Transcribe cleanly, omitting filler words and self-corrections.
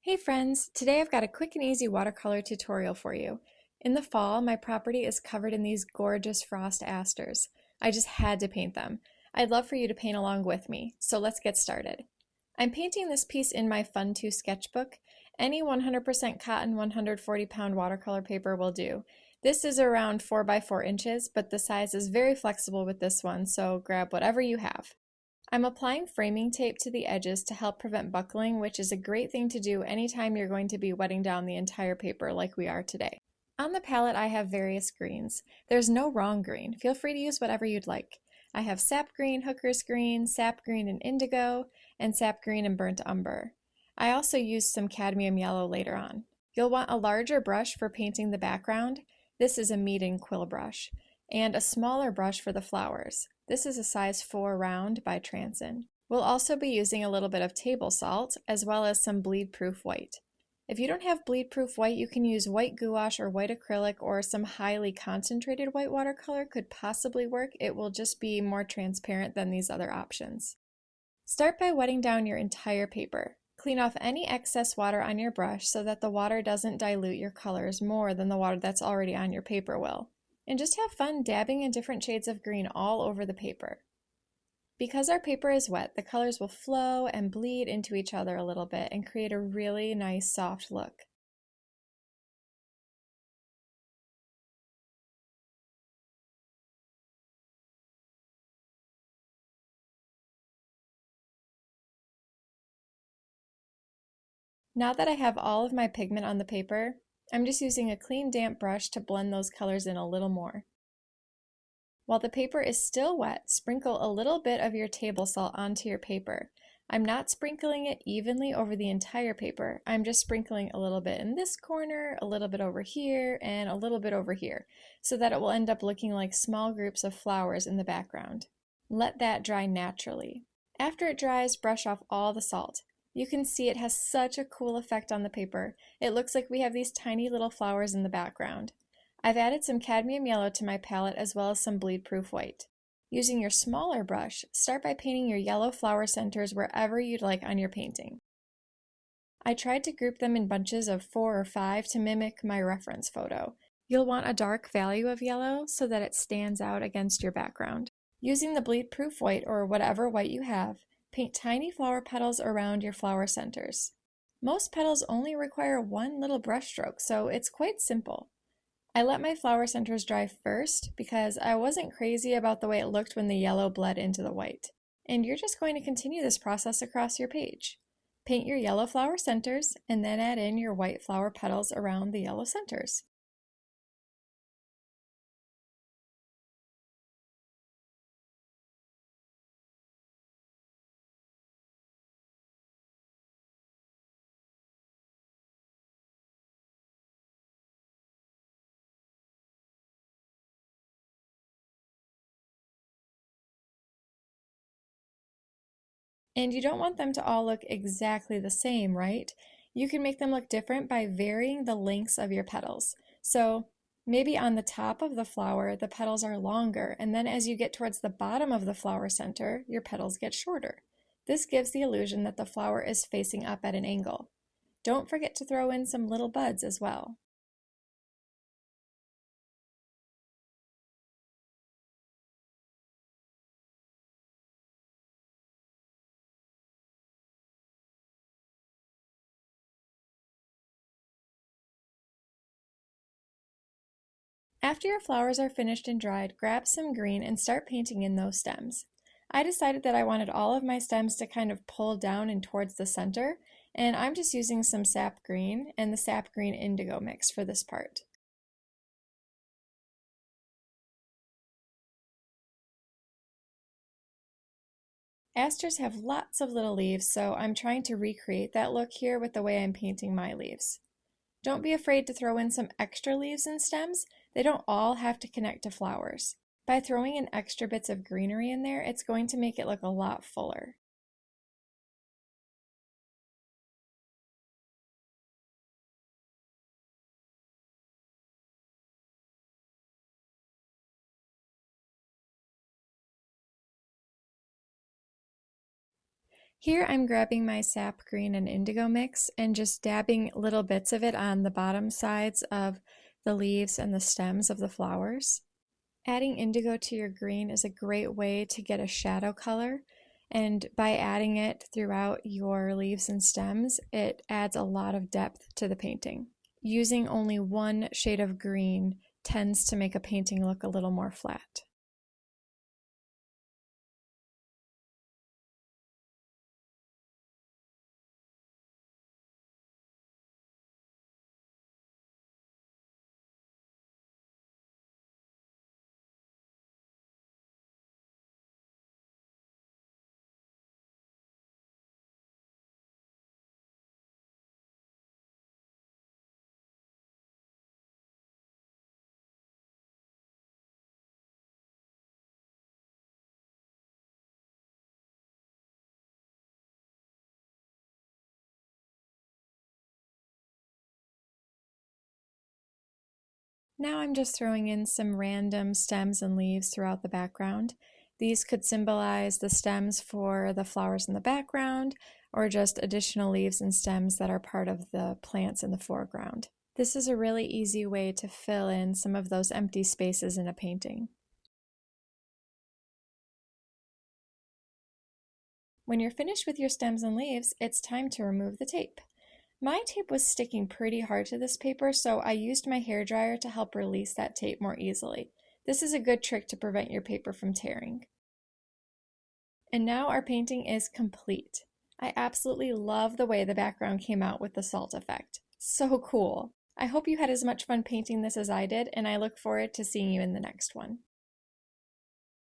Hey friends, today I've got a quick and easy watercolor tutorial for you. In the fall, my property is covered in these gorgeous frost asters. I just had to paint them. I'd love for you to paint along with me, so let's get started. I'm painting this piece in my Fun 2 sketchbook. Any 100% cotton 140-pound watercolor paper will do. This is around 4 by 4 inches, but the size is very flexible with this one, so grab whatever you have. I'm applying framing tape to the edges to help prevent buckling, which is a great thing to do anytime you're going to be wetting down the entire paper like we are today. On the palette I have various greens. There's no wrong green. Feel free to use whatever you'd like. I have sap green, hooker's green, sap green and indigo, and sap green and burnt umber. I also used some cadmium yellow later on. You'll want a larger brush for painting the background. This is a Meeden quill brush, and a smaller brush for the flowers. This is a size 4 round by Transon. We'll also be using a little bit of table salt as well as some Bleedproof White. If you don't have Bleedproof White, you can use white gouache or white acrylic, or some highly concentrated white watercolor could possibly work. It will just be more transparent than these other options. Start by wetting down your entire paper. Clean off any excess water on your brush so that the water doesn't dilute your colors more than the water that's already on your paper will. And just have fun dabbing in different shades of green all over the paper. Because our paper is wet, the colors will flow and bleed into each other a little bit and create a really nice soft look. Now that I have all of my pigment on the paper, I'm just using a clean damp brush to blend those colors in a little more. While the paper is still wet, sprinkle a little bit of your table salt onto your paper. I'm not sprinkling it evenly over the entire paper. I'm just sprinkling a little bit in this corner, a little bit over here, and a little bit over here, so that it will end up looking like small groups of flowers in the background. Let that dry naturally. After it dries, brush off all the salt. You can see it has such a cool effect on the paper. It looks like we have these tiny little flowers in the background. I've added some cadmium yellow to my palette as well as some Bleedproof White. Using your smaller brush, start by painting your yellow flower centers wherever you'd like on your painting. I tried to group them in bunches of 4 or 5 to mimic my reference photo. You'll want a dark value of yellow so that it stands out against your background. Using the Bleedproof White or whatever white you have, paint tiny flower petals around your flower centers. Most petals only require one little brush stroke, so it's quite simple. I let my flower centers dry first because I wasn't crazy about the way it looked when the yellow bled into the white. And you're just going to continue this process across your page. Paint your yellow flower centers and then add in your white flower petals around the yellow centers. And you don't want them to all look exactly the same, right? You can make them look different by varying the lengths of your petals. So maybe on the top of the flower, the petals are longer, and then as you get towards the bottom of the flower center, your petals get shorter. This gives the illusion that the flower is facing up at an angle. Don't forget to throw in some little buds as well. After your flowers are finished and dried, grab some green and start painting in those stems. I decided that I wanted all of my stems to kind of pull down and towards the center, and I'm just using some sap green and the sap green indigo mix for this part. Asters have lots of little leaves, so I'm trying to recreate that look here with the way I'm painting my leaves. Don't be afraid to throw in some extra leaves and stems. They don't all have to connect to flowers. By throwing in extra bits of greenery in there, it's going to make it look a lot fuller. Here I'm grabbing my sap green and indigo mix and just dabbing little bits of it on the bottom sides of the leaves and the stems of the flowers. Adding indigo to your green is a great way to get a shadow color, and by adding it throughout your leaves and stems, it adds a lot of depth to the painting. Using only one shade of green tends to make a painting look a little more flat. Now I'm just throwing in some random stems and leaves throughout the background. These could symbolize the stems for the flowers in the background, or just additional leaves and stems that are part of the plants in the foreground. This is a really easy way to fill in some of those empty spaces in a painting. When you're finished with your stems and leaves, it's time to remove the tape. My tape was sticking pretty hard to this paper, so I used my hairdryer to help release that tape more easily. This is a good trick to prevent your paper from tearing. And now our painting is complete. I absolutely love the way the background came out with the salt effect. So cool! I hope you had as much fun painting this as I did, and I look forward to seeing you in the next one.